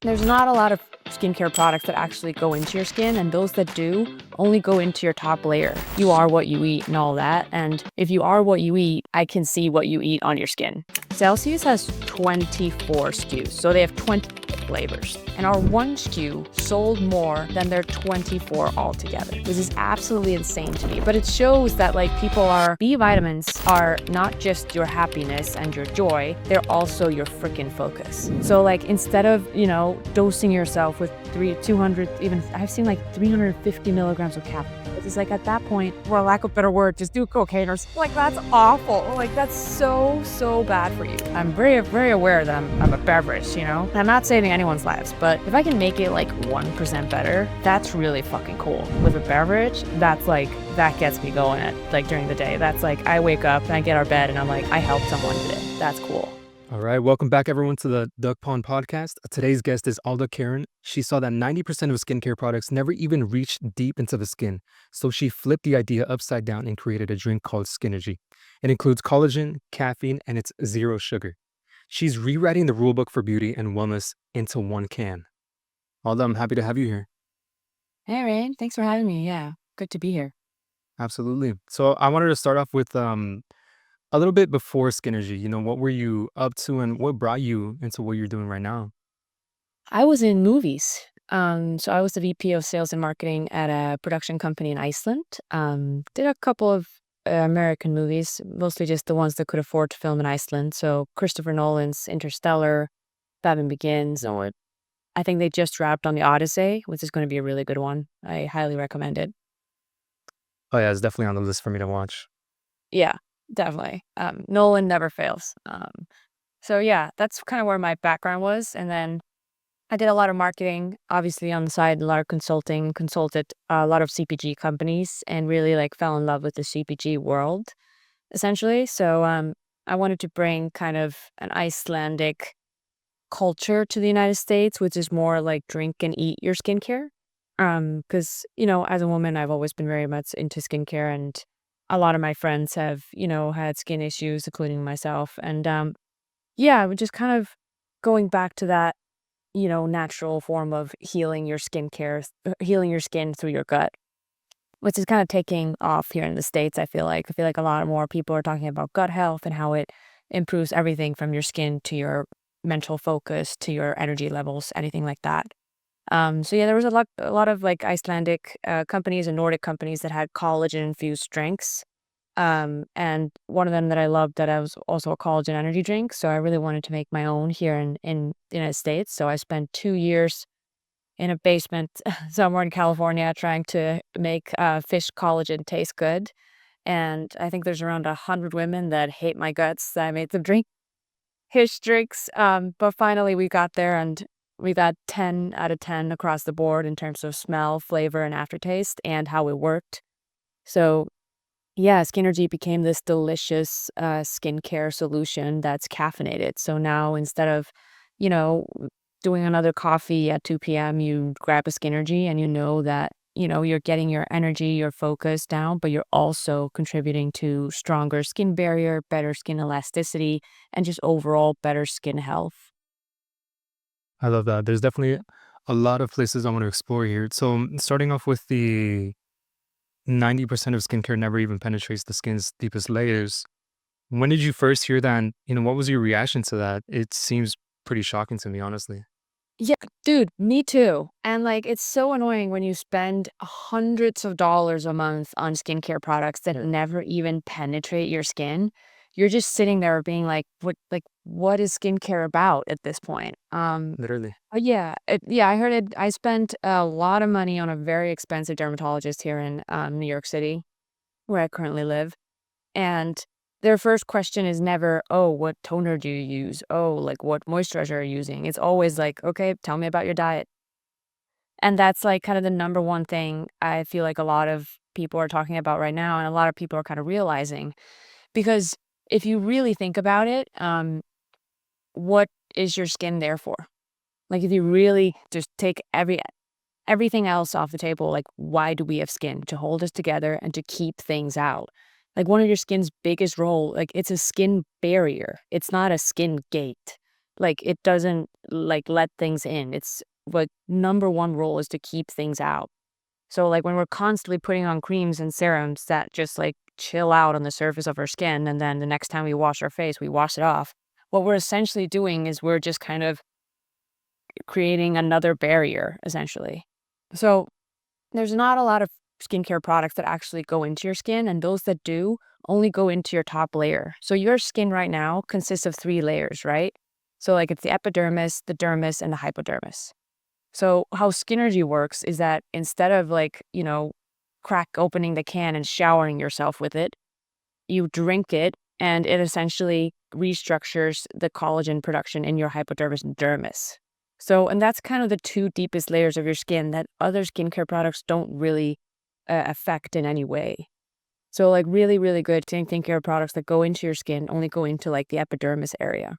There's not a lot of skincare products that actually go into your skin, and those that do only go into your top layer. You are what you eat and all that, and if you are what you eat, I can see what you eat on your skin. Celsius has 24 SKUs, so they have 20 flavors, and our one SKU sold more than their 24 altogether. This is absolutely insane to me, but it shows that B vitamins are not just your happiness and your joy, they're also your freaking focus. So instead of, dosing yourself with 200, even I've seen 350 milligrams of caffeine. It's at that point, for lack of a better word, just do cocaine or that's awful. That's so bad for you. I'm very, very aware that I'm a beverage, I'm not saving anyone's lives, but if I can make it 1% better, that's really fucking cool. With a beverage, that gets me going during the day. That's I wake up and I get out of bed and I'm I helped someone today. That's cool. All right, welcome back everyone to the Duck Pond podcast. Today's guest is Alda Karen. She saw that 90% of skincare products never even reached deep into the skin. So she flipped the idea upside down and created a drink called Skinergy. It includes collagen, caffeine, and it's zero sugar. She's rewriting the rulebook for beauty and wellness into one can. Alda, I'm happy to have you here. Hey, Rain. Thanks for having me. Yeah, good to be here. Absolutely. So I wanted to start off with a little bit before Skinergy. What were you up to and what brought you into what you're doing right now? I was in movies. So I was the VP of sales and marketing at a production company in Iceland. Did a couple of American movies, mostly just the ones that could afford to film in Iceland. So Christopher Nolan's Interstellar, Batman Begins. I think they just wrapped on The Odyssey, which is going to be a really good one. I highly recommend it. Oh yeah, it's definitely on the list for me to watch. Yeah, definitely. Nolan never fails. So yeah, that's kind of where my background was. And then I did a lot of marketing, obviously on the side, a lot of consulting, consulted a lot of CPG companies, and really fell in love with the CPG world, essentially. So I wanted to bring kind of an Icelandic culture to the United States, which is more drink and eat your skincare. Because, as a woman, I've always been very much into skincare, and a lot of my friends have, had skin issues, including myself. And yeah, we're just kind of going back to that natural form of healing your skincare, healing your skin through your gut, which is kind of taking off here in the States. I feel like a lot more people are talking about gut health and how it improves everything from your skin to your mental focus to your energy levels, anything like that. So yeah, there was a lot of Icelandic companies and Nordic companies that had collagen infused drinks. And one of them that I loved that I was also a collagen energy drink. So I really wanted to make my own here in the United States. So I spent 2 years in a basement somewhere in California trying to make fish collagen taste good. And I think there's around 100 women that hate my guts that I made them drink fish drinks. But finally we got there and we got 10 out of 10 across the board in terms of smell, flavor, and aftertaste and how it worked. So yeah, Skinergy became this delicious skincare solution that's caffeinated. So now instead of, you know, doing another coffee at 2 p.m., you grab a Skinergy and you know that, you're getting your energy, your focus down, but you're also contributing to stronger skin barrier, better skin elasticity, and just overall better skin health. I love that. There's definitely a lot of places I want to explore here. So starting off with the 90% of skincare never even penetrates the skin's deepest layers. When did you first hear that? And, what was your reaction to that? It seems pretty shocking to me, honestly. Yeah, dude, me too. And it's so annoying when you spend hundreds of dollars a month on skincare products that never even penetrate your skin. You're just sitting there being what is skincare about at this point? Literally. I heard it. I spent a lot of money on a very expensive dermatologist here in New York City, where I currently live. And their first question is never, oh, what toner do you use? Oh, what moisturizer are you using? It's always okay, tell me about your diet. And that's kind of the number one thing I feel like a lot of people are talking about right now. And a lot of people are kind of realizing because if you really think about it, what is your skin there for? If you really just take everything else off the table, why do we have skin? To hold us together and to keep things out. One of your skin's biggest role, it's a skin barrier. It's not a skin gate. Like, it doesn't, like, let things in. It's what number one role is to keep things out. So, like, when we're constantly putting on creams and serums that just, like, chill out on the surface of our skin, and then the next time we wash our face, we wash it off, what we're essentially doing is we're just kind of creating another barrier, essentially. So, there's not a lot of skincare products that actually go into your skin, and those that do only go into your top layer. So, your skin right now consists of 3 layers, right? So, like, it's the epidermis, the dermis, and the hypodermis. So how Skinergy works is that instead of like, crack opening the can and showering yourself with it, you drink it and it essentially restructures the collagen production in your hypodermis and dermis. So, and that's kind of the 2 deepest layers of your skin that other skincare products don't really affect in any way. So, like, really, really good skincare products that go into your skin only go into like the epidermis area.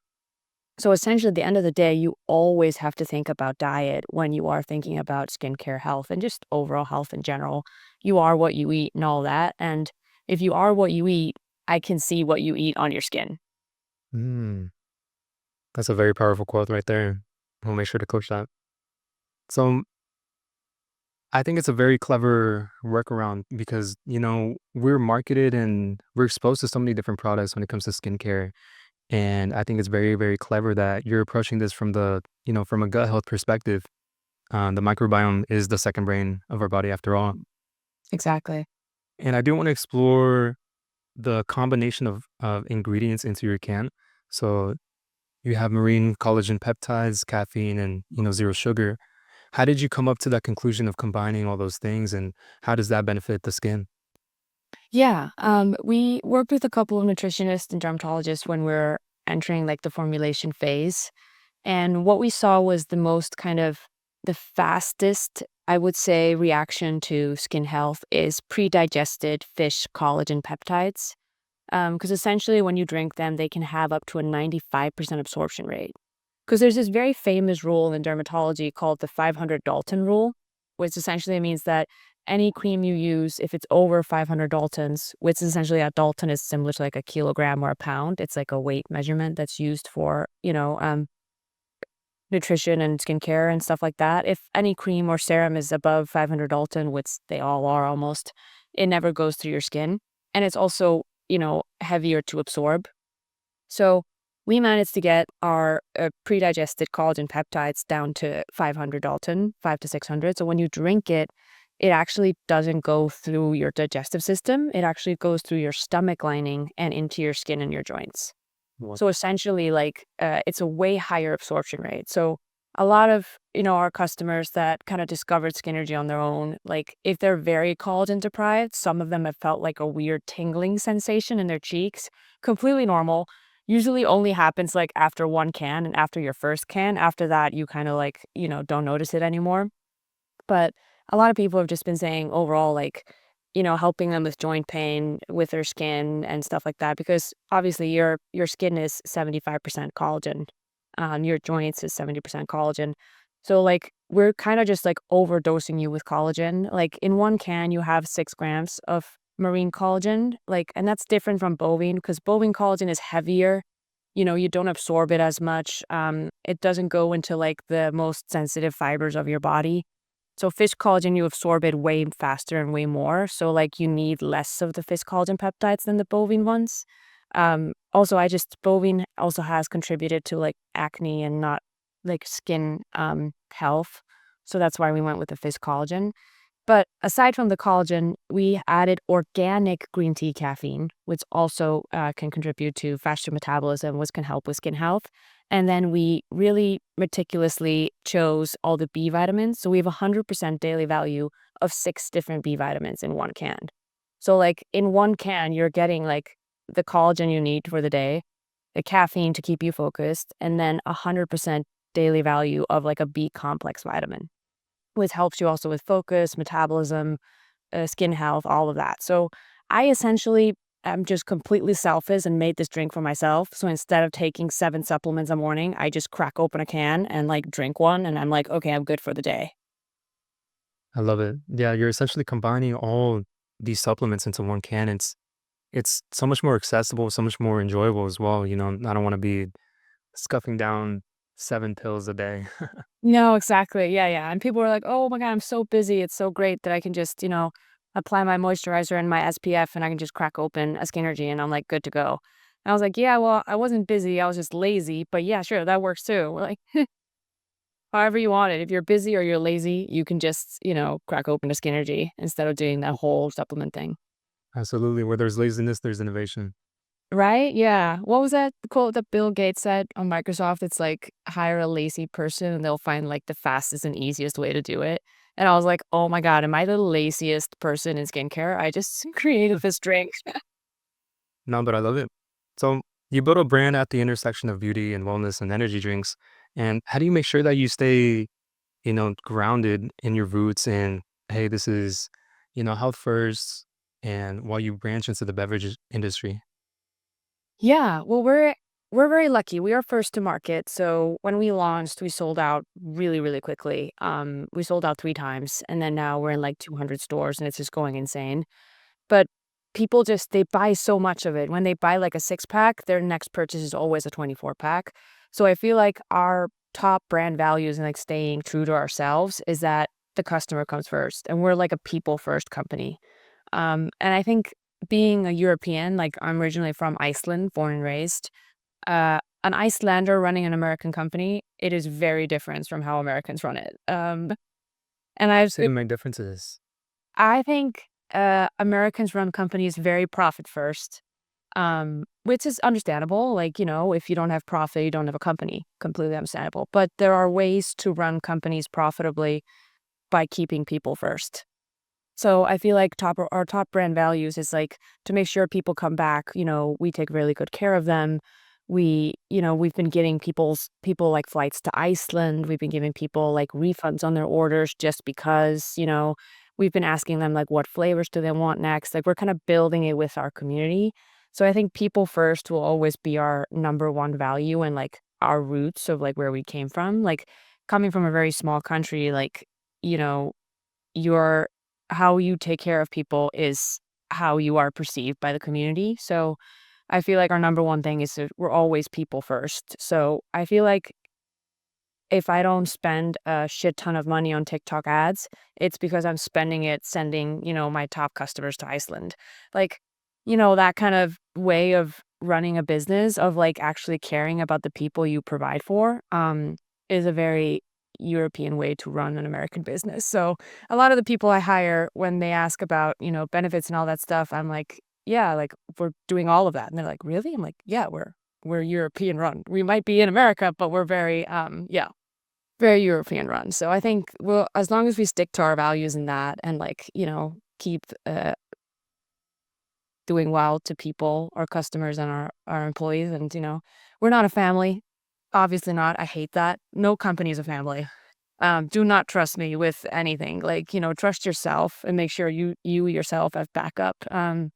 So essentially, at the end of the day, you always have to think about diet when you are thinking about skincare health and just overall health in general. You are what you eat and all that. And if you are what you eat, I can see what you eat on your skin. Mm, that's a very powerful quote right there. We'll make sure to coach that. So I think it's a very clever workaround because, we're marketed and we're exposed to so many different products when it comes to skincare. And I think it's very, very clever that you're approaching this from a gut health perspective. The microbiome is the second brain of our body after all. Exactly. And I do want to explore the combination of ingredients into your can. So you have marine collagen peptides, caffeine, and, zero sugar. How did you come up to that conclusion of combining all those things, and how does that benefit the skin? Yeah. We worked with a couple of nutritionists and dermatologists when we're entering like the formulation phase. And what we saw was the most kind of the fastest, I would say, reaction to skin health is pre-digested fish collagen peptides. Because essentially, when you drink them, they can have up to a 95% absorption rate. Because there's this very famous rule in dermatology called the 500 Dalton rule, which essentially means that any cream you use, if it's over 500 Daltons, which is essentially a Dalton is similar to like a kilogram or a pound, it's like a weight measurement that's used for, nutrition and skincare and stuff like that. If any cream or serum is above 500 Dalton, which they all are almost, it never goes through your skin. And it's also, heavier to absorb. So we managed to get our pre-digested collagen peptides down to 500 Dalton, 5 to 600. So when you drink it, it actually doesn't go through your digestive system. It actually goes through your stomach lining and into your skin and your joints. What? So essentially, like, it's a way higher absorption rate. So a lot of, our customers that kind of discovered Skinergy on their own, like if they're very collagen deprived, some of them have felt like a weird tingling sensation in their cheeks. Completely normal. Usually only happens like after one can and after your first can. After that, you kind of like, don't notice it anymore. But a lot of people have just been saying overall, like, helping them with joint pain, with their skin and stuff like that, because obviously your skin is 75% collagen. Your joints is 70% collagen. So like we're kind of just like overdosing you with collagen. Like in one can, you have 6 grams of marine collagen. Like, and that's different from bovine because bovine collagen is heavier. You don't absorb it as much. It doesn't go into like the most sensitive fibers of your body. So fish collagen, you absorb it way faster and way more. So like you need less of the fish collagen peptides than the bovine ones. Also, bovine also has contributed to like acne and not like skin health. So that's why we went with the fish collagen. But aside from the collagen, we added organic green tea caffeine, which also can contribute to faster metabolism, which can help with skin health. And then we really meticulously chose all the B vitamins. So we have 100% daily value of 6 different B vitamins in one can. So, like, in one can, you're getting like the collagen you need for the day, the caffeine to keep you focused, and then 100% daily value of like a B complex vitamin, which helps you also with focus, metabolism, skin health, all of that. So I essentially am just completely selfish and made this drink for myself. So instead of taking 7 supplements a morning, I just crack open a can and like drink one, and I'm like, okay, I'm good for the day. I love it. Yeah, you're essentially combining all these supplements into one can. It's so much more accessible, so much more enjoyable as well. I don't want to be scuffing down 7 pills a day. No, exactly. Yeah, yeah. And people were like, "Oh my God, I'm so busy. It's so great that I can just, apply my moisturizer and my SPF and I can just crack open a Skinergy and I'm like good to go." And I was like, "Yeah, well, I wasn't busy. I was just lazy. But yeah, sure, that works too." We're like, however you want it. If you're busy or you're lazy, you can just, crack open a Skinergy instead of doing that whole supplement thing. Absolutely. Where there's laziness, there's innovation. Right? Yeah. What was that quote that Bill Gates said on Microsoft? It's like, hire a lazy person and they'll find like the fastest and easiest way to do it. And I was like, oh my God, am I the laziest person in skincare? I just created this drink. No, but I love it. So you built a brand at the intersection of beauty and wellness and energy drinks. And how do you make sure that you stay, grounded in your roots and, hey, this is, health first, and while you branch into the beverage industry? Yeah, well, we're very lucky. We are first to market. So when we launched, we sold out really, really quickly. We sold out 3 times, and then now we're in like 200 stores, and it's just going insane. But people just they buy so much of it. When they buy like a 6-pack, their next purchase is always a 24-pack. So I feel like our top brand values and like staying true to ourselves is that the customer comes first, and we're like a people first company. And I think being a European, like I'm originally from Iceland, born and raised, an Icelander running an American company, it is very different from how Americans run it. And What do you say the main difference is? I think Americans run companies very profit first, which is understandable. Like, if you don't have profit, you don't have a company. Completely understandable. But there are ways to run companies profitably by keeping people first. So I feel like our top brand values is like to make sure people come back. We take really good care of them. We've been getting people like flights to Iceland. We've been giving people like refunds on their orders just because, we've been asking them like what flavors do they want next. Like we're kind of building it with our community. So I think people first will always be our number one value and like our roots of like where we came from. Like coming from a very small country, like, you know, your how you take care of people is how you are perceived by the community. So I feel like our number one thing is that we're always people first. So I feel like if I don't spend a shit ton of money on TikTok ads, it's because I'm spending it sending, my top customers to Iceland. Like, that kind of way of running a business of like actually caring about the people you provide for is a very European way to run an American business. So a lot of the people I hire when they ask about, benefits and all that stuff, I'm like, yeah, like we're doing all of that. And they're like, really? I'm like, yeah, we're European run. We might be in America, but we're very yeah, very European run. So I think, well, as long as we stick to our values in that and like, keep doing well to people, our customers and our employees. And, we're not a family. Obviously not. I hate that. No company is a family. Do not trust me with anything. Like, trust yourself and make sure you yourself have backup. I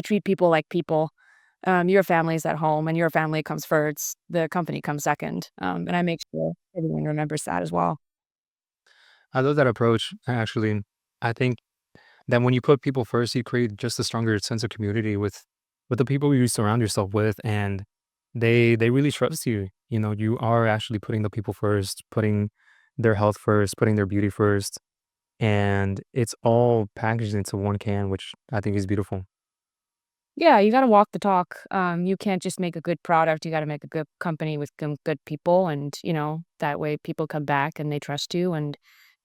treat people like people. Your family is at home and your family comes first. The company comes second. And I make sure everyone remembers that as well. I love that approach, actually. I think that when you put people first, you create just a stronger sense of community with the people you surround yourself with, and they really trust you. You are actually putting the people first, putting their health first, putting their beauty first, and it's all packaged into one can, which I think is beautiful. Yeah, you gotta walk the talk. You can't just make a good product. You gotta make a good company with good people, and that way people come back and they trust you. And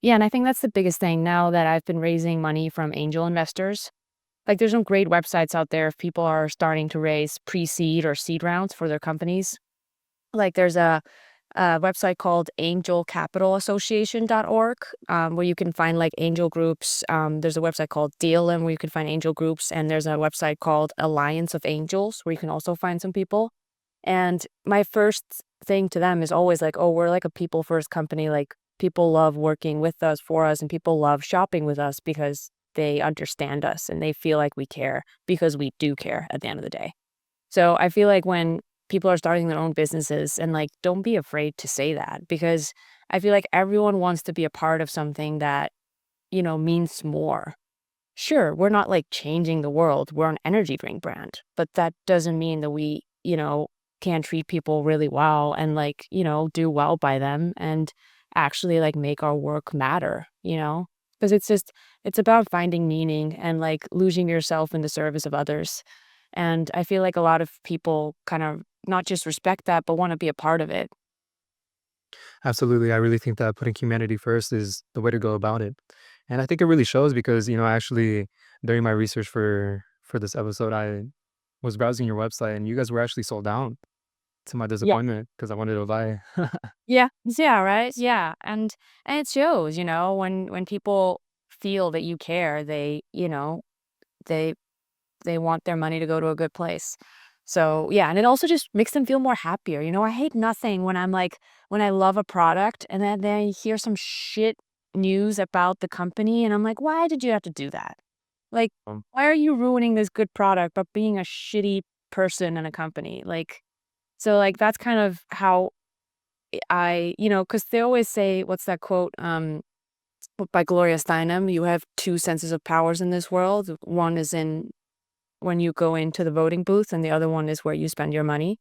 yeah, and I think that's the biggest thing now that I've been raising money from angel investors. Like, there's some great websites out there if people are starting to raise pre-seed or seed rounds for their companies. Like, there's a website called angelcapitalassociation.org, where you can find like angel groups. There's a website called DLM where you can find angel groups, and there's a website called Alliance of Angels where you can also find some people. And my first thing to them is always like, oh, we're like a people first company. Like people love working with us, for us, and people love shopping with us because they understand us and they feel like we care because we do care at the end of the day. So I feel like when people are starting their own businesses and like don't be afraid to say that because I feel like everyone wants to be a part of something that, means more. Sure, we're not like changing the world. We're an energy drink brand, but that doesn't mean that we, can treat people really well and like, do well by them and actually like make our work matter, Because it's about finding meaning and like losing yourself in the service of others. And I feel like a lot of people kind of not just respect that, but want to be a part of it. Absolutely. I really think that putting humanity first is the way to go about it. And I think it really shows because, actually during my research for this episode, I was browsing your website and you guys were actually sold out to my Yeah. disappointment because I wanted to buy. Yeah. Yeah, right? Yeah. And it shows, when people feel that you care, they they want their money to go to a good place. So, yeah, and it also just makes them feel more happier. I hate nothing when when I love a product and then I hear some shit news about the company and I'm like, "Why did you have to do that?" Like, Um, why are you ruining this good product but being a shitty person in a company? Like, that's kind of how because they always say, what's that quote? By Gloria Steinem, you have two senses of powers in this world. One is in when you go into the voting booth, and the other one is where you spend your money.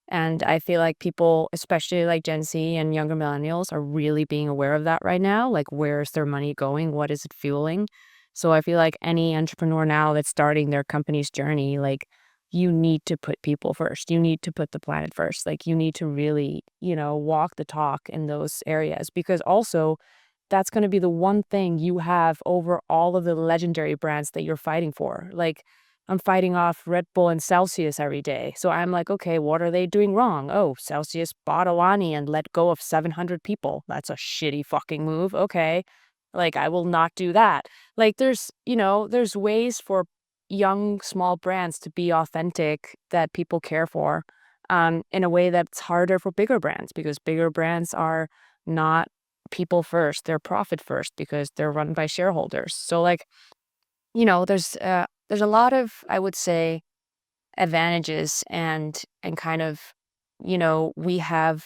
And I feel like people, especially like Gen Z and younger millennials, are really being aware of that right now. Like, where's their money going? What is it fueling? So I feel like any entrepreneur now that's starting their company's journey, like, you need to put people first. You need to put the planet first. Like, you need to really, walk the talk in those areas because also that's going to be the one thing you have over all of the legendary brands that you're fighting for. Like, I'm fighting off Red Bull and Celsius every day. So I'm like, okay, what are they doing wrong? Oh, Celsius bought Alani and let go of 700 people. That's a shitty fucking move. Okay. Like, I will not do that. Like, there's ways for young, small brands to be authentic that people care for in a way that's harder for bigger brands because bigger brands are not people first. They're profit first because they're run by shareholders. So, like, there's a lot of, I would say, advantages and kind of, we have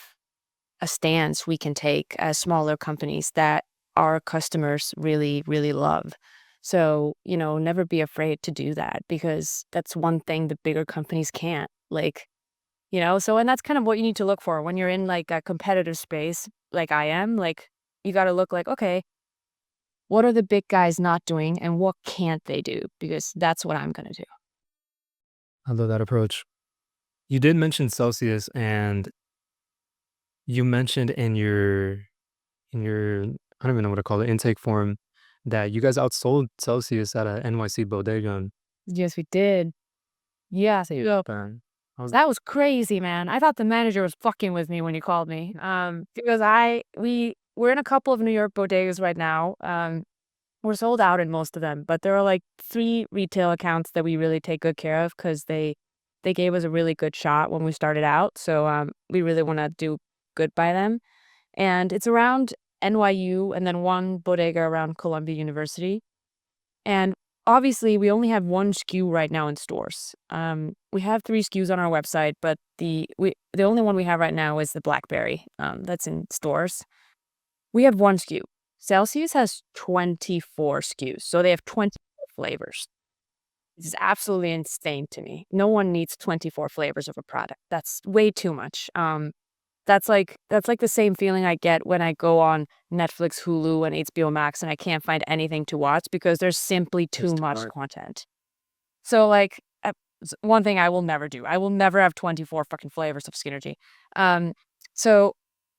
a stance we can take as smaller companies that our customers really, really love. So, never be afraid to do that because that's one thing the bigger companies can't. Like, so and that's kind of what you need to look for when you're in like a competitive space like I am. Like, you got to look like, okay, what are the big guys not doing and what can't they do? Because that's what I'm going to do. I love that approach. You did mention Celsius, and you mentioned in your I don't even know what to call it intake form that you guys outsold Celsius at a NYC bodega. Yes, we did. Yeah, so you go. And I was That was crazy, man. I thought the manager was fucking with me when he called me. Because we're in a couple of New York bodegas right now. We're sold out in most of them, but there are like 3 retail accounts that we really take good care of because they gave us a really good shot when we started out. So we really want to do good by them. And it's around NYU and then one bodega around Columbia University. And obviously, we only have 1 SKU right now in stores. We have 3 SKUs on our website, but the only one we have right now is the blackberry, that's in stores. We have 1 SKU. Celsius has 24 SKUs, so they have 24 flavors. This is absolutely insane to me. No one needs 24 flavors of a product. That's way too much. That's like the same feeling I get when I go on Netflix, Hulu, and HBO Max, and I can't find anything to watch because there's simply it's too too much hard. content. So, like, one thing I will never do. I will never have 24 fucking flavors of Skinergy. Um, so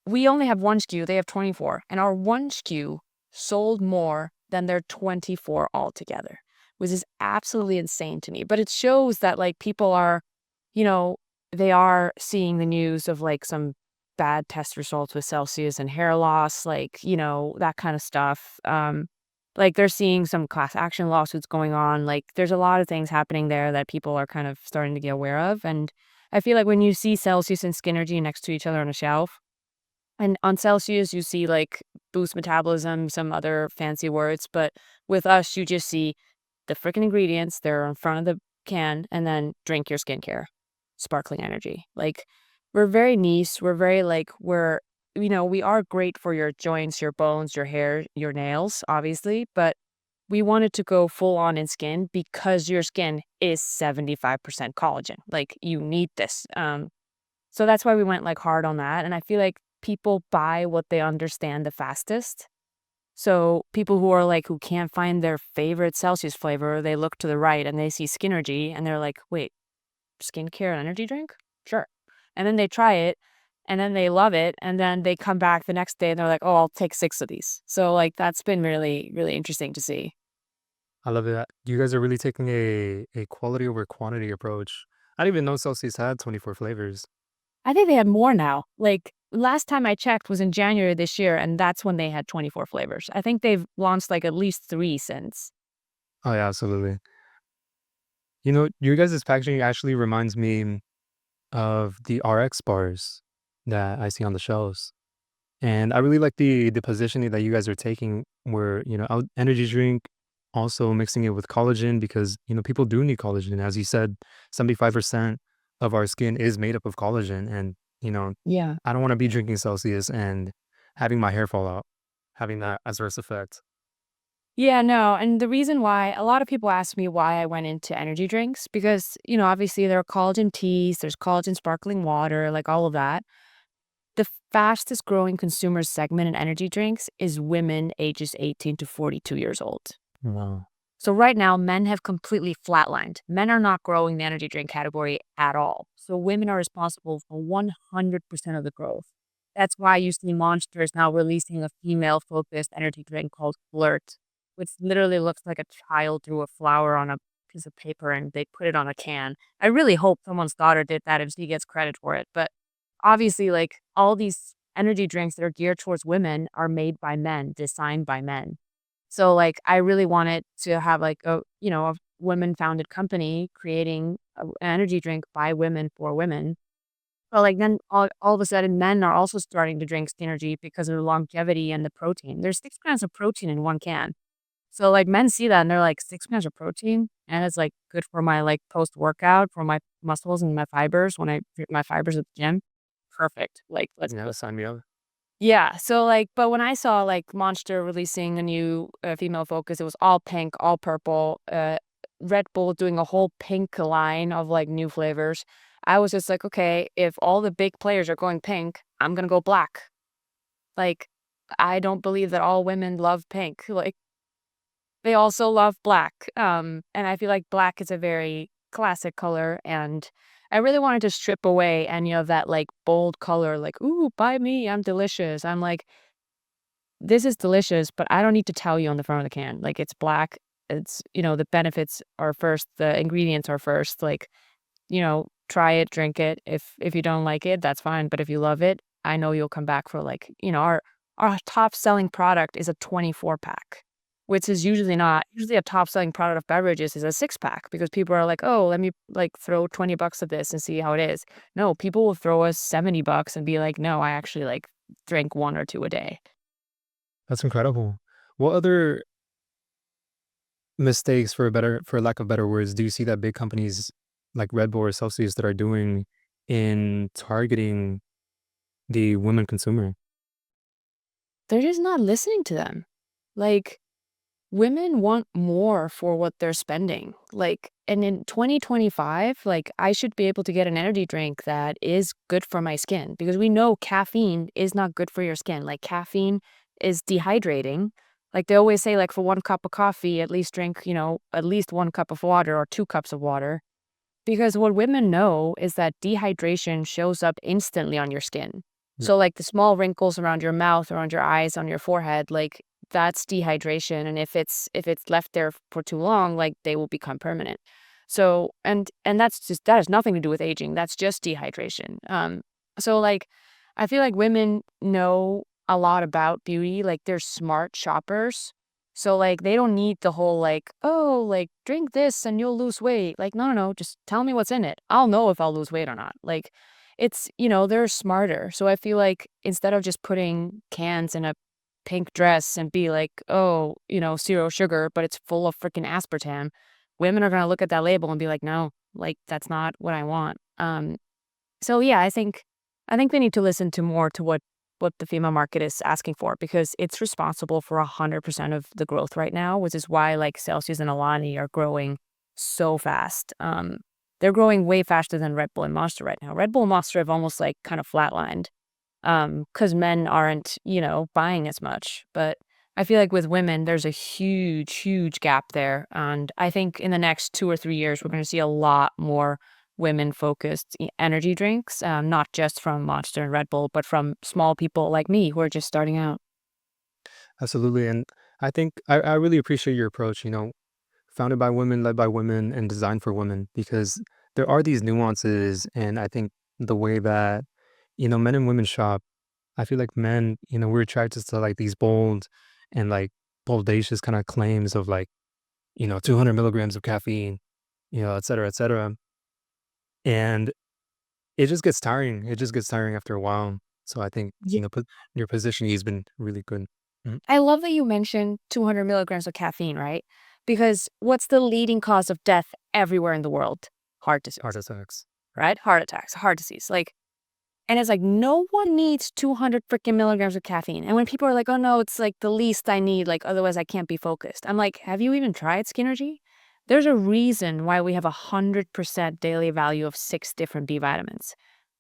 we only have 1 SKU, they have 24, and our 1 SKU sold more than their 24 altogether, which is absolutely insane to me. But it shows that, like, people are, you know, they are seeing the news of, like, some bad test results with Celsius and hair loss, like, that kind of stuff. Like, they're seeing some class action lawsuits going on. Like, there's a lot of things happening there that people are kind of starting to get aware of. And I feel like when you see Celsius and Skinergy next to each other on a shelf, and on Celsius, you see like boost metabolism, some other fancy words. But with us, you just see the freaking ingredients. They're in front of the can, and then drink your skincare, sparkling energy. Like, we're very niche. We're very like, we are great for your joints, your bones, your hair, your nails, obviously. But we wanted to go full on in skin because your skin is 75% collagen. Like, you need this. So that's why we went like hard on that. And I feel like people buy what they understand the fastest. So people who are like, who can't find their favorite Celsius flavor, they look to the right and they see Skinergy and they're like, wait, skincare and energy drink? Sure. And then they try it and then they love it. And then they come back the next day and they're like, oh, I'll take 6 of these. So like that's been really, really interesting to see. I love that. You guys are really taking a quality over quantity approach. I didn't even know Celsius had 24 flavors. I think they have more now. Like last time I checked was in January this year, and that's when they had 24 flavors. I think they've launched like at least 3 since. Oh, yeah, absolutely. You know, your guys' packaging actually reminds me of the RX bars that I see on the shelves. And I really like the positioning that you guys are taking where, energy drink, also mixing it with collagen because, people do need collagen. As you said, 75% of our skin is made up of collagen. And, you know, Yeah. I don't want to be drinking Celsius and having my hair fall out, having that adverse effect. Yeah, no, and the reason why a lot of people ask me why I went into energy drinks because, obviously there are collagen teas, there's collagen sparkling water, like all of that. The fastest growing consumer segment in energy drinks is women ages 18 to 42 years old. Wow. So right now, men have completely flatlined. Men are not growing the energy drink category at all. So women are responsible for 100% of the growth. That's why you see Monster is now releasing a female-focused energy drink called Flirt, which literally looks like a child drew a flower on a piece of paper and they put it on a can. I really hope someone's daughter did that and she gets credit for it. But obviously, like all these energy drinks that are geared towards women are made by men, designed by men. So, like, I really wanted to have, like, a women-founded company creating an energy drink by women for women. But, like, then all of a sudden, men are also starting to drink Skinergy because of the longevity and the protein. There's 6 grams of protein in 1 can. So, like, men see that and they're like, "6 grams of protein? And it's, like, good for my, like, post-workout, for my muscles and my fibers when I get my fibers at the gym? Perfect. Like, let's Yeah, do it." sign me up. Yeah, so, like but when I saw, like, Monster releasing a new, female focus, it was all pink, all purple, Red Bull doing a whole pink line of, like, new flavors. I was just like, "Okay, if all the big players are going pink, I'm gonna go black." Like, I don't believe that all women love pink, like, they also love black, and I feel like black is a very classic color, and I really wanted to strip away any of that, like, bold color, like, "Ooh, buy me, I'm delicious." I'm like, "This is delicious, but I don't need to tell you on the front of the can, like, it's black, the benefits are first, the ingredients are first, like, try it, drink it. If you don't like it, that's fine, but if you love it, I know you'll come back for, like," our top selling product is a 24 pack, which is usually not usually a top selling product of beverages is a 6 pack because people are like, "Oh, let me, like, throw 20 bucks at this and see how it is." No, people will throw us 70 bucks and be like, "No, I actually, like, drink 1 or 2 a day." That's incredible. What other mistakes, for lack of better words, do you see that big companies like Red Bull or Celsius that are doing in targeting the women consumer? They're just not listening to them. Like, women want more for what they're spending. Like, and in 2025, like, I should be able to get an energy drink that is good for my skin because we know caffeine is not good for your skin. Like, caffeine is dehydrating. Like, they always say, like, for 1 cup of coffee, at least drink, at least 1 cup of water or 2 cups of water. Because what women know is that dehydration shows up instantly on your skin. Yeah. So, like, the small wrinkles around your mouth, around your eyes, on your forehead, like, that's dehydration, and if it's left there for too long, like, they will become permanent. So and that has nothing to do with aging, that's just dehydration. So, like, I feel like women know a lot about beauty, like, they're smart shoppers. So, like, they don't need the whole, like, "Oh, like, drink this and you'll lose weight." Like, no, no, no, just tell me what's in it. I'll know if I'll lose weight or not. Like, they're smarter. So I feel like instead of just putting cans in a pink dress and be like, "Oh, 0 sugar, but it's full of freaking aspartame," women are gonna look at that label and be like, "No, like, that's not what I want." So yeah, I think they need to listen to more to what the female market is asking for because it's responsible for 100% of the growth right now, which is why like Celsius and Alani are growing so fast. they're growing way faster than Red Bull and Monster right now. Red Bull and Monster have almost like kind of flatlined because men aren't, buying as much. But I feel like with women, there's a huge, huge gap there. And I think in the next 2 or 3 years, we're going to see a lot more women focused energy drinks, not just from Monster and Red Bull, but from small people like me who are just starting out. Absolutely. And I think I really appreciate your approach, founded by women, led by women, and designed for women, because there are these nuances. And I think the way that, men and women shop, I feel like men, we're attracted to like these bold and like boldacious kind of claims of like, 200 milligrams of caffeine, et cetera, et cetera. And it just gets tiring. It just gets tiring after a while. So I think, put your position has been really good. Mhm. I love that you mentioned 200 milligrams of caffeine, right? Because what's the leading cause of death everywhere in the world? Heart Heart disease, attacks. right? Heart attacks, heart disease. Like, and it's like no one needs 200 freaking milligrams of caffeine. And when people are like, oh no, it's like the least I need, like otherwise I can't be focused. I'm like, have you even tried Skinergy? There's a reason why we have 100% daily value of 6 different B vitamins.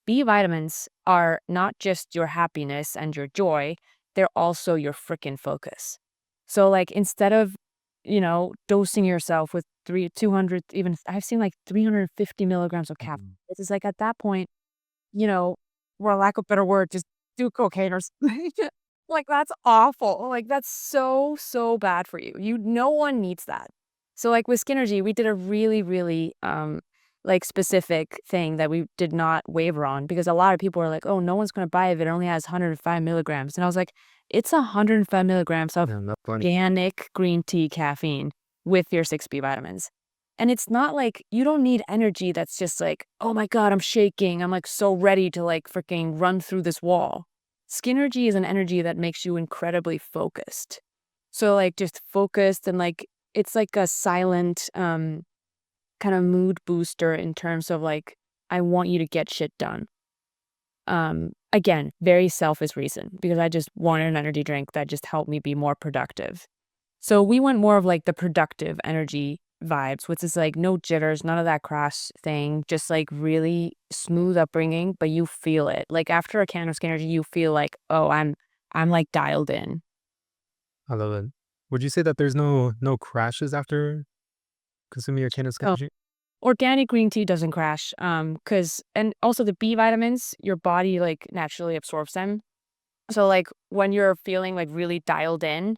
B vitamins are not just your happiness and your joy, they're also your freaking focus. So, like, instead of, dosing yourself with 200, even I've seen like 350 milligrams of caffeine. Mhm. It's just like at that point, you know, for lack of a better word, just do cocaine or something. Like, that's awful. Like, that's so, so bad for you. No one needs that. So, like, with Skinergy, we did a really, really, like, specific thing that we did not waver on because a lot of people are like, "Oh, no one's gonna buy it if it only has 105 milligrams." And I was like, "It's 105 milligrams of Yeah, not funny. organic green tea caffeine with your 6 B vitamins." And it's not like you don't need energy that's just like, "Oh my god, I'm shaking. I'm, like, so ready to, like, freaking run through this wall." Skinergy is an energy that makes you incredibly focused. So, like, just focused and, like, it's like a silent, kind of mood booster in terms of, like, I want you to get shit done. Again, very selfish reason because I just wanted an energy drink that just helped me be more productive. So we went more of like the productive energy vibes, which is like no jitters, none of that crash thing, just like really smooth upbringing, but you feel it. Like after a can of Skinergy, you feel like, oh, I'm like dialed in. I love it. Would you say that there's no crashes after consuming your can of Oh, Skinergy? organic green tea doesn't crash. Cause and also the B vitamins, your body like naturally absorbs them. So like when you're feeling like really dialed in,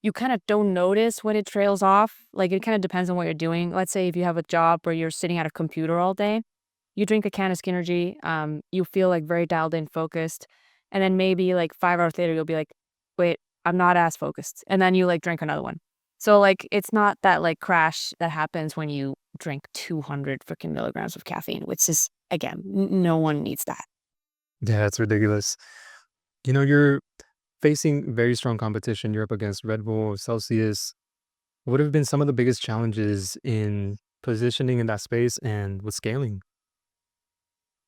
you kind of don't notice when it trails off. Like it kind of depends on what you're doing. Let's say if you have a job where you're sitting at a computer all day, you drink a can of Skinergy, you feel like very dialed in, focused, and then maybe like 5 hours later you'll be like, wait, I'm not as focused, and then you like drink another one. So like it's not that like crash that happens when you drink 200 freaking milligrams of caffeine, which is again, no one needs that. Yeah, it's ridiculous. You're facing very strong competition. You're up against Red Bull, Celsius. What have been some of the biggest challenges in positioning in that space and with scaling?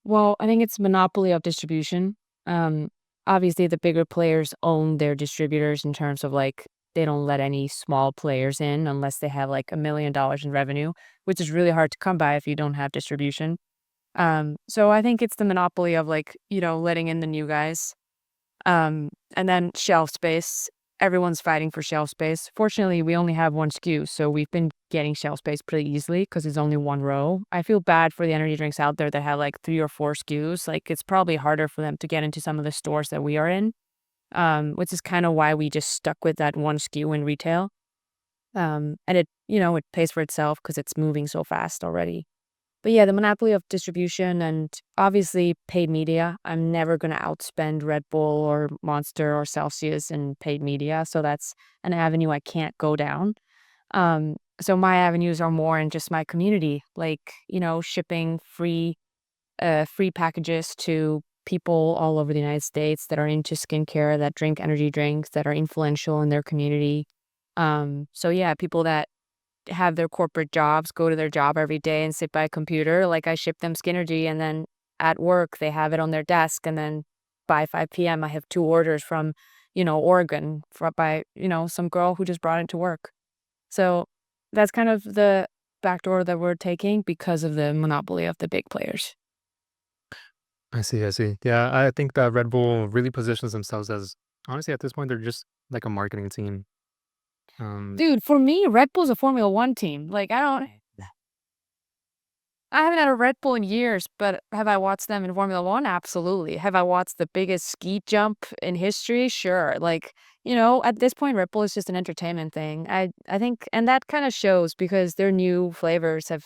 Well, I think it's monopoly of distribution. Um, Obviously, the bigger players own their distributors in terms of like they don't let any small players in unless they have like $1 million in revenue, which is really hard to come by if you don't have distribution. So I think it's the monopoly of like letting in the new guys. And then shelf space. Everyone's fighting for shelf space. Fortunately, we only have one SKU, so we've been getting shelf space pretty easily because it's only one row. I feel bad for the energy drinks out there that have like 3 or 4 SKUs. Like it's probably harder for them to get into some of the stores that we are in, which is kind of why we just stuck with that one SKU in retail. And it pays for itself because it's moving so fast already. But yeah, the monopoly of distribution and obviously paid media. I'm never going to outspend Red Bull or Monster or Celsius in paid media. So that's an avenue I can't go down. So my avenues are more in just my community, like, shipping free packages to people all over the United States that are into skincare, that drink energy drinks, that are influential in their community. So yeah, people that have their corporate jobs, go to their job every day and sit by a computer. Like I ship them Skinergy and then at work they have it on their desk and then by 5 p.m. I have 2 orders from, Oregon by, some girl who just brought it to work. So that's kind of the backdoor that we're taking because of the monopoly of the big players. I see, I see. Yeah, I think that Red Bull really positions themselves as honestly, at this point, they're just like a marketing team. Um, Dude, for me, Red Bull's a Formula 1 team. Like, I haven't had a Red Bull in years, but have I watched them in Formula 1? Absolutely. Have I watched the biggest ski jump in history? Sure. Like, at this point, Red Bull is just an entertainment thing. I think, and that kind of shows because their new flavors have,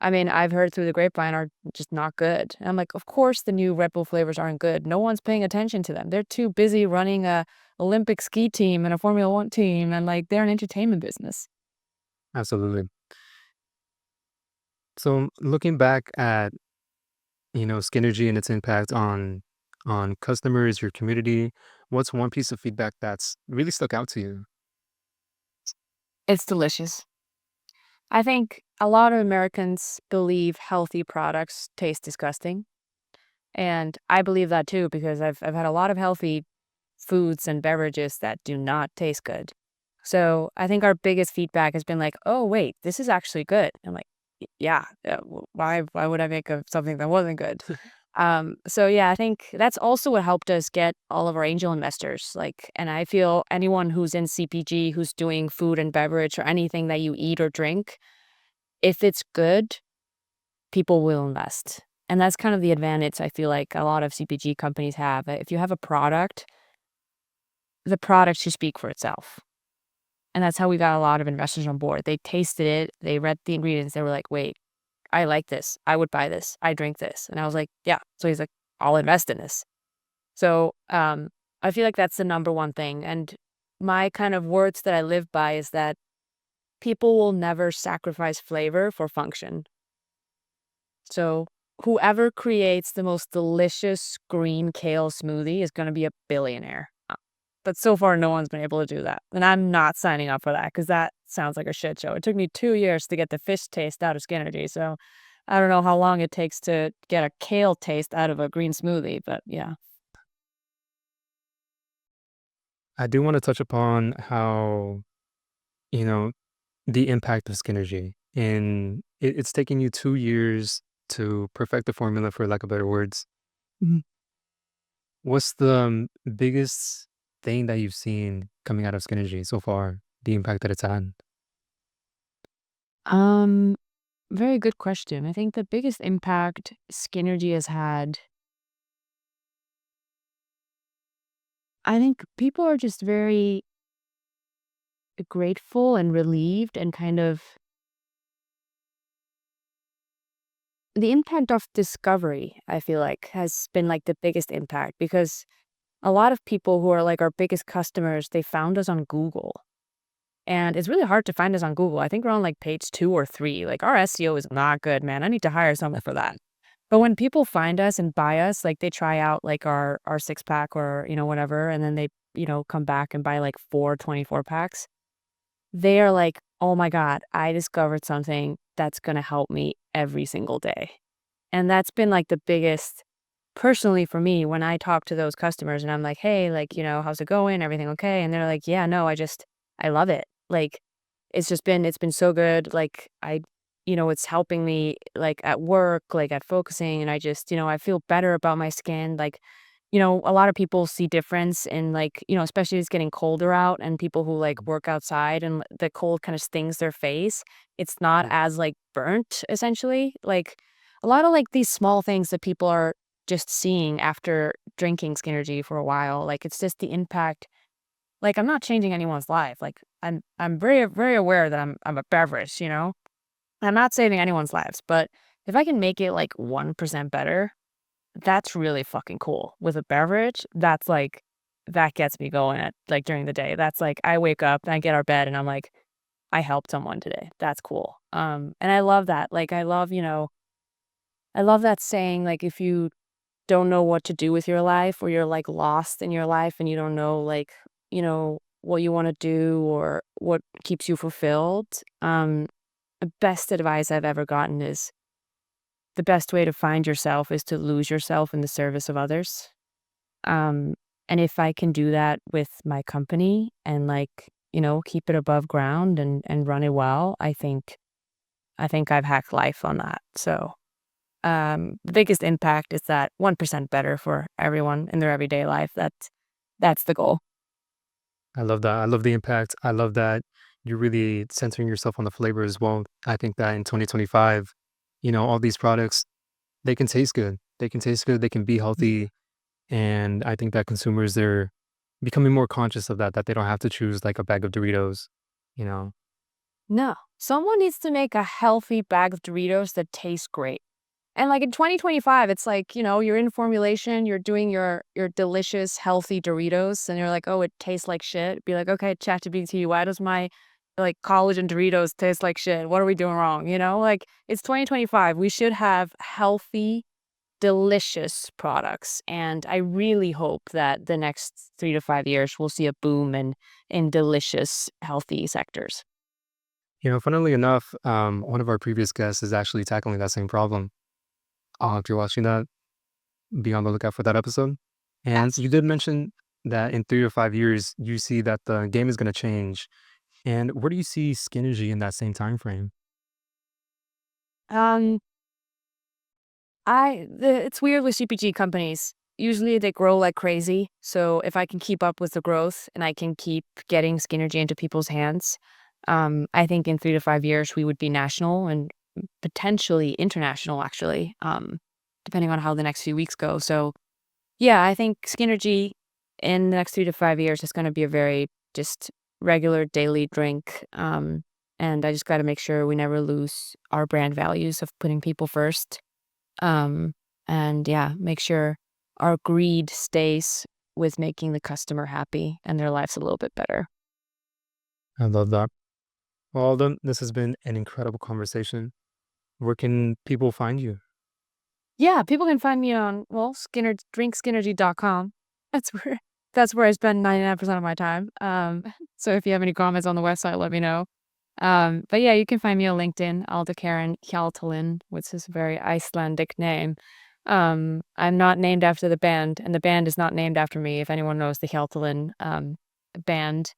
I mean, I've heard through the grapevine are just not good. And I'm like, of course the new Red Bull flavors aren't good. No one's paying attention to them. They're too busy running a Olympic ski team and a Formula 1 team, and like they're an entertainment business. Absolutely. So looking back at, Skinergy and its impact on customers, your community, what's one piece of feedback that's really stuck out to you? It's delicious. I think a lot of Americans believe healthy products taste disgusting. And I believe that too because I've had a lot of healthy foods and beverages that do not taste good. So I think our biggest feedback has been like, "Oh, wait, this is actually good." I'm like, Yeah, why would I make something that wasn't good?" So yeah, I think that's also what helped us get all of our angel investors. Like, and I feel anyone who's in CPG, who's doing food and beverage or anything that you eat or drink, if it's good, people will invest. And that's kind of the advantage I feel like a lot of CPG companies have. If you have a product, the product should speak for itself. And that's how we got a lot of investors on board. They tasted it, they read the ingredients, they were like, "Wait, I like this. I would buy this. I drink this." And I was like, "Yeah." So he's like, "I'll invest in this." So, I feel like that's the number one thing. And my kind of words that I live by is that people will never sacrifice flavor for function. So whoever creates the most delicious green kale smoothie is gonna be a billionaire. But so far, no one's been able to do that, and I'm not signing up for that because that sounds like a shit show. It took me 2 years to get the fish taste out of Skinergy, so I don't know how long it takes to get a kale taste out of a green smoothie, but yeah. I do want to touch upon how, you know, the impact of Skinergy. It's taken you 2 years to perfect the formula, for lack of better words. Mhm. What's the biggest thing that you've seen coming out of Skinergy so far? The impact that it's had? Um, Very good question. I think the biggest impact Skinergy has had, I think people are just very grateful and relieved and kind of the impact of discovery, I feel like, has been like the biggest impact because a lot of people who are like our biggest customers, they found us on Google. And it's really hard to find us on Google. I think we're on like page 2 or 3. Like our SEO is not good, man. I need to hire someone for that. But when people find us and buy us, like they try out like our six pack or, whatever, and then they, come back and buy like 4 packs, they are like, "Oh my God, I discovered something that's gonna help me every single day." And that's been like the biggest personally for me when I talk to those customers and I'm like, "Hey, like, how's it going? Everything okay?" And they're like, "Yeah, no, I love it." Like it's been so good. Like it's helping me like at work, like at focusing and I just, I feel better about my skin. Like, a lot of people see difference in like, especially it's getting colder out and people who like work outside and the cold kind of stings their face. It's not Mm. as like burnt essentially. Like a lot of like these small things that people are just seeing after drinking Skinergy for a while. Like it's just the impact. Like I'm not changing anyone's life. Like I'm very very aware that I'm a beverage. I'm not saving anyone's lives, but if I can make it like 1% better, that's really fucking cool. With a beverage, that's like that gets me going at like during the day. That's like I wake up and I get out of bed and I'm like, I helped someone today. That's cool. And I love that. Like I love that saying, like if you don't know what to do with your life or you're like lost in your life and you don't know like, what you want to do or what keeps you fulfilled. The best advice I've ever gotten is the best way to find yourself is to lose yourself in the service of others. Um, and if I can do that with my company and like, keep it above ground and run it well, I think I think I've hacked life on that. So the biggest impact is that 1% better for everyone in their everyday life. That's the goal. I love that. I love the impact. I love that you're really centering yourself on the flavor as well. I think that in 2025, all these products, they can taste good. They can taste good. They can be healthy. And I think that consumers, they're becoming more conscious of that they don't have to choose like a bag of Doritos, you know? No, someone needs to make a healthy bag of Doritos that tastes great. And like in 2025, it's like, you're in formulation, you're doing your delicious, healthy Doritos, and you're like, oh, it tastes like shit. Be like, okay, ChatGPT, why does my like collagen Doritos taste like shit? What are we doing wrong? Like it's 2025. We should have healthy, delicious products. And I really hope that the next 3 to 5 years we'll see a boom in delicious, healthy sectors. Funnily enough, one of our previous guests is actually tackling that same problem. If you're watching that, be on the lookout for that episode. And Yes. you did mention that in 3 to 5 years, you see that the game is going to change. And where do you see Skinergy in that same time frame? Um, it's weird with CPG companies. Usually they grow like crazy. So if I can keep up with the growth and I can keep getting Skinergy into people's hands, I think in 3 to 5 years we would be national and potentially international, actually, depending on how the next few weeks go. So yeah, I think Skinergy in the next 3 to 5 years is going to be a very just regular daily drink. And I just got to make sure we never lose our brand values of putting people first. Um, and yeah, make sure our greed stays with making the customer happy and their lives a little bit better. I love that. Well, then, this has been an incredible conversation. Where can people find you? Yeah, people can find me on, well, drinkskinergy.com. That's where that's where I spend 99% of my time. So if you have any comments on the website, let me know. But yeah, you can find me on LinkedIn, Alda Karen Hjaltalin, which is a very Icelandic name. I'm not named after the band, and the band is not named after me, if anyone knows the Hjaltalin band.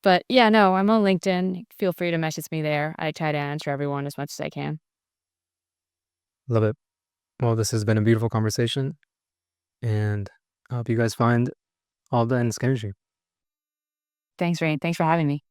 But yeah, no, I'm on LinkedIn. Feel free to message me there. I try to answer everyone as much as I can. Love it. Well, this has been a beautiful conversation. And I hope you guys find all the and Skinergy. Thanks, Rain. Thanks for having me.